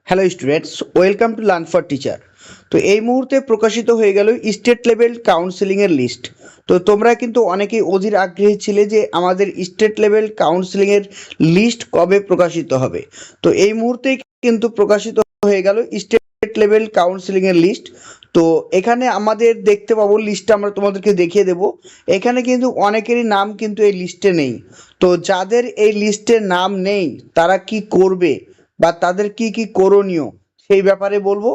Hello students, welcome to learn for teacher. তো এই মুহূর্তে প্রকাশিত হয়ে গেল স্টেট লেভেল কাউন্সেলিংয়ের লিস্ট। তো তোমরা কিন্তু অনেকেই অধীর আগ্রহী ছিলে যে আমাদের স্টেট লেভেল কাউন্সেলিংয়ের লিস্ট কবে প্রকাশিত হবে। তো এই মুহূর্তেই কিন্তু প্রকাশিত হয়ে গেল স্টেট লেভেল কাউন্সেলিংয়ের লিস্ট। তো এখানে আমাদের দেখতে পাবো লিস্টটা আমরা তোমাদেরকে দেখিয়ে দেব। এখানে কিন্তু অনেকেরই নাম কিন্তু এই লিস্টে নেই। তো যাদের এই লিস্টে নাম নেই তারা কি করবে বা তাদের কি কি করণীয় সেই ব্যাপারে বলবো।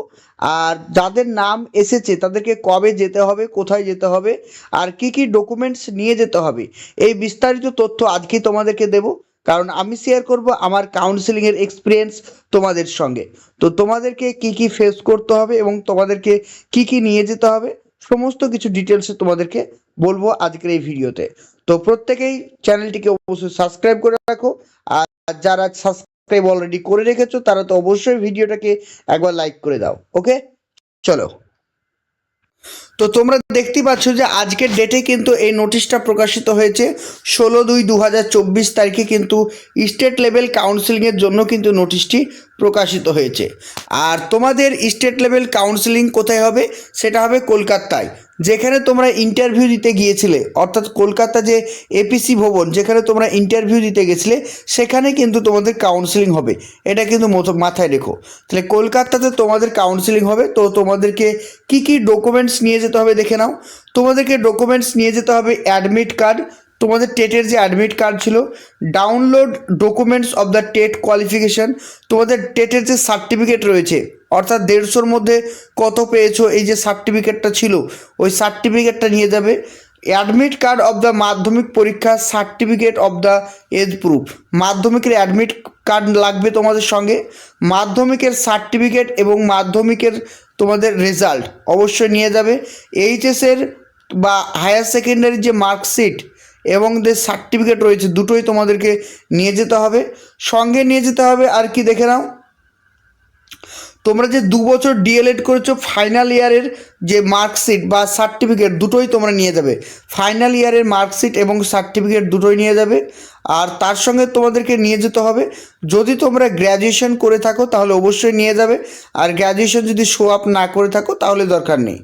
আর যাদের নাম এসেছে তাদেরকে কবে যেতে হবে, কোথায় যেতে হবে, আর কি কি ডকুমেন্টস নিয়ে যেতে হবে, এই বিস্তারিত তথ্য আজকেই তোমাদেরকে দেব। কারণ আমি শেয়ার করব আমার কাউন্সেলিংয়ের এক্সপিরিয়েন্স তোমাদের সঙ্গে। তো তোমাদেরকে কি কি ফেস করতে হবে এবং তোমাদেরকে কি কি নিয়ে যেতে হবে সমস্ত কিছু ডিটেলসে তোমাদেরকে বলবো আজকের এই ভিডিওতে। তো প্রত্যেকেই চ্যানেলটিকে অবশ্যই সাবস্ক্রাইব করে রাখো। আর যারা সাবস্ক্রাইব অলরেডি করে রেখেছো তারা তো অবশ্যই ভিডিওটাকে একবার লাইক করে দাও। ওকে, চলো। তো তোমরা দেখতেই পাচ্ছ যে আজকের ডেটে কিন্তু এই নোটিশটা প্রকাশিত হয়েছে। 16/2/2024 তারিখে কিন্তু স্টেট লেভেল কাউন্সেলিংয়ের জন্য কিন্তু নোটিশটি প্রকাশিত হয়েছে। আর তোমাদের স্টেট লেভেল কাউন্সেলিং কোথায় হবে? সেটা হবে কলকাতায়, যেখানে তোমরা ইন্টারভিউ দিতে গিয়েছিলে, অর্থাৎ কলকাতা যে এপিসি ভবন যেখানে তোমরা ইন্টারভিউ দিতে গেছিলে সেখানে কিন্তু তোমাদের কাউন্সেলিং হবে। এটা কিন্তু মাথায় রেখো। তাহলে কলকাতাতে তোমাদের কাউন্সেলিং হবে। তো তোমাদেরকে কি কি ডকুমেন্টস নিয়ে যেতে হবে দেখে নাও। তোমাদেরকে ডকুমেন্টস নিয়ে যেতে হবে অ্যাডমিট কার্ড, তোমাদের টেটের যে অ্যাডমিট কার্ড ছিল, download documents of the TET qualification, তোমাদের টেটের যে সার্টিফিকেট রয়েছে অর্থাৎ 150-র মধ্যে কত পেয়েছো এই যে সার্টিফিকেটটা ছিল ওই সার্টিফিকেটটা নিয়ে যাবে। Admit card of the Madhyamik পরীক্ষা, certificate of the age proof, মাধ্যমিকের অ্যাডমিট কার্ড লাগবে তোমাদের সঙ্গে, মাধ্যমিকের সার্টিফিকেট এবং মাধ্যমিকের তোমাদের রেজাল্ট অবশ্যই নিয়ে যাবে। এইচএসের বা হায়ার সেকেন্ডারির যে মার্কশিট এবং যে সার্টিফিকেট রয়েছে দুটোই তোমাদেরকে নিয়ে যেতে হবে। সঙ্গে নিয়ে যেতে হবে আর কি দেখে নাও, তোমরা যে 2 বছর ডিএলএড করেছো ফাইনাল ইয়ারের যে মার্কশিট বা সার্টিফিকেট দুটোই তোমরা নিয়ে যাবে। ফাইনাল ইয়ারের মার্কশিট এবং সার্টিফিকেট দুটোই নিয়ে যাবে। আর তার সঙ্গে তোমাদেরকে নিয়ে যেতে হবে, যদি তোমরা গ্র্যাজুয়েশন করে থাকো তাহলে অবশ্যই নিয়ে যাবে, আর গ্র্যাজুয়েশন যদি শো আপ না করে থাকো তাহলে দরকার নেই।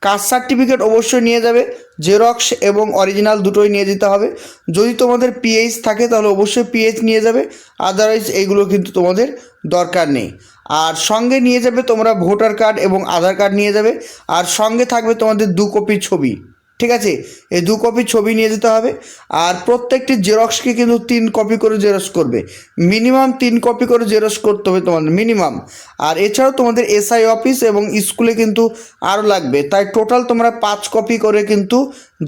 কাস্ট সার্টিফিকেট অবশ্যই নিয়ে যাবে, জেরক্স এবং অরিজিনাল দুটোই নিয়ে যেতে হবে। যদি তোমাদের পিএইচ থাকে তাহলে অবশ্যই পিএইচ নিয়ে যাবে, আদারওয়াইজ এইগুলো কিন্তু তোমাদের দরকার নেই। আর সঙ্গে নিয়ে যাবে তোমরা ভোটার কার্ড এবং আধার কার্ড নিয়ে যাবে, আর সঙ্গে থাকবে তোমাদের 2 কপি ছবি। ঠিক আছে, এই 2 কপি ছবি নিয়ে যেতে হবে। আর প্রত্যেকটি জেরক্সকে কিন্তু 3 কপি করে জেরক্স করবে, মিনিমাম 3 কপি করে জেরক্স করতে হবে তোমাদের মিনিমাম। আর এছাড়াও তোমাদের এসআই অফিস এবং স্কুলে কিন্তু আরও লাগবে, তাই টোটাল তোমরা 5 কপি করে কিন্তু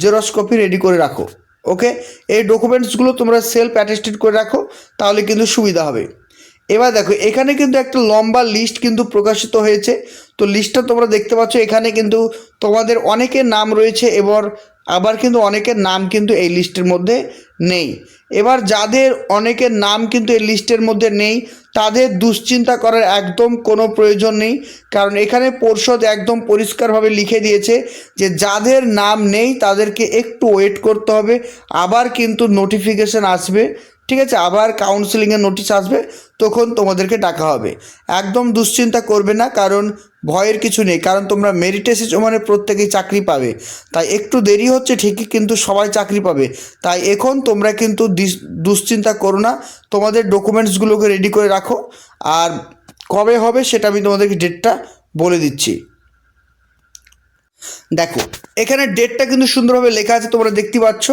জেরক্স কপি রেডি করে রাখো। ওকে, এই ডকুমেন্টসগুলো তোমরা সেলফ অ্যাটেস্টেড করে রাখো, তাহলে কিন্তু সুবিধা হবে। এবার দেখো এখানে কিন্তু একটা লম্বা লিস্ট কিন্তু প্রকাশিত হয়েছে। তো লিস্টটা তোমরা দেখতে পাচ্ছ, এখানে কিন্তু তোমাদের অনেকের নাম রয়েছে এবার, আবার কিন্তু অনেকের নাম কিন্তু এই লিস্টের মধ্যে নেই। এবার যাদের অনেকের নাম কিন্তু এই লিস্টের মধ্যে নেই তাদের দুশ্চিন্তা করার একদম কোনো প্রয়োজন নেই, কারণ এখানে পর্ষদ একদম পরিষ্কারভাবে লিখে দিয়েছে যে যাদের নাম নেই তাদেরকে একটু ওয়েট করতে হবে, আবার কিন্তু নোটিফিকেশান আসবে। ঠিক আছে, আবার কাউন্সেলিংয়ের নোটিশ আসবে, তখন তোমাদেরকে ডাকা হবে। একদম দুশ্চিন্তা করবে না, কারণ ভয়ের কিছু নেই, কারণ তোমরা মেরিট এসেছো মানে প্রত্যেকেই চাকরি পাবে। তাই একটু দেরি হচ্ছে ঠিকই, কিন্তু সবাই চাকরি পাবে। তাই এখন তোমরা কিন্তু দুশ্চিন্তা করো না, তোমাদের ডকুমেন্টসগুলোকে রেডি করে রাখো। আর কবে হবে সেটা আমি তোমাদেরকে ডেটটা বলে দিচ্ছি। দেখো এখানে ডেটটা কিন্তু সুন্দরভাবে লেখা আছে, তোমরা দেখতে পাচ্ছ।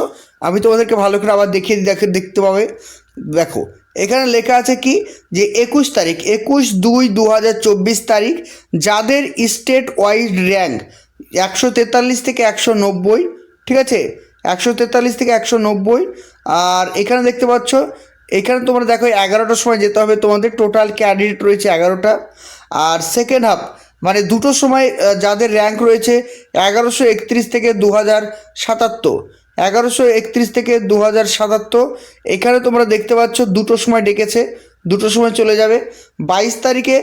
আমি তোমাদেরকে ভালো করে আবার দেখিয়ে দেখতে পাবে। দেখো এখানে লেখা আছে কি, যে 21 তারিখ 21/2/2024 তারিখ যাদের স্টেট ওয়াইড র্যাঙ্ক 143 থেকে 190, ঠিক আছে, 143 থেকে 190। আর এখানে দেখতে পাচ্ছ, এখানে তোমরা দেখো 11টার সময় যেতে হবে, তোমাদের টোটাল ক্যান্ডিডেট রয়েছে 11টা। আর সেকেন্ড হাফ মানে দুটোর সময় যাদের র্যাঙ্ক রয়েছে 1131 থেকে 2077, 1131 থেকে 2077। এখানে তোমরা দেখতে পাচ্ছ দুটোর সময় ডেকেছে, দুটোর সময় চলে যাবে। 22 তারিখে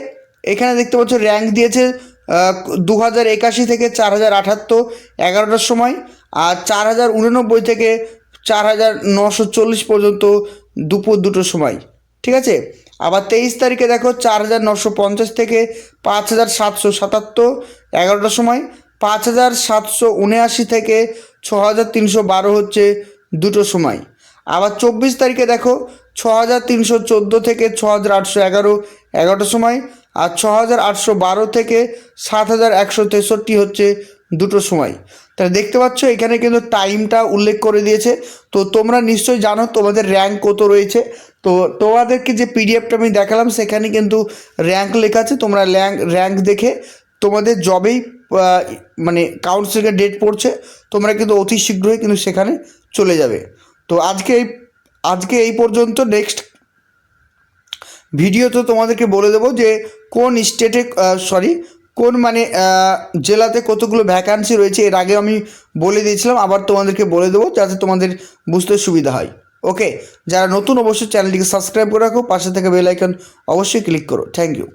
এখানে দেখতে পাচ্ছ র্যাঙ্ক দিয়েছে 2081 থেকে 4078, 11টার সময়। আর 4089 থেকে 4940 পর্যন্ত দুপুর 2টোর সময়। ঠিক আছে, আবার 23 তারিখে দেখো 4,950 থেকে 5,777 11টার সময়, 5,779 থেকে 6,312 হচ্ছে 2টোর সময়। আবার 24 তারিখে দেখো 6,314 থেকে 6,811 11টার সময়, আর 6,812 থেকে 7,163 হচ্ছে 2টোর সময়। তাহলে দেখতে পাচ্ছ এখানে কিন্তু টাইমটা উল্লেখ করে দিয়েছে। তো তোমরা নিশ্চয়ই জানো তোমাদের র্যাঙ্ক কত রয়েছে। তো তোমাদেরকে যে পিডিএফটা আমি দেখালাম সেখানে কিন্তু র্যাঙ্ক লেখা আছে। তোমরা র্যাঙ্ক দেখে তোমাদের জবেই মানে কাউন্সিলিংয়ের ডেট পড়ছে, তোমরা কিন্তু অতি শীঘ্রই কিন্তু সেখানে চলে যাবে। তো আজকে এই পর্যন্ত। নেক্সট ভিডিওতে তোমাদেরকে বলে দেবো যে কোন স্টেটে কোন মানে জেলাতে কতগুলো ভ্যাকান্সি রয়েছে। এর আগে আমি বলে দিয়েছিলাম, আবার তোমাদেরকে বলে দেবো যাতে তোমাদের বুঝতে সুবিধা হয়। ওকে, যারা নতুন অবশ্যই চ্যানেলটিকে সাবস্ক্রাইব করে রাখো, পাশে থেকে বেল আইকন অবশ্যই ক্লিক করো। Thank you.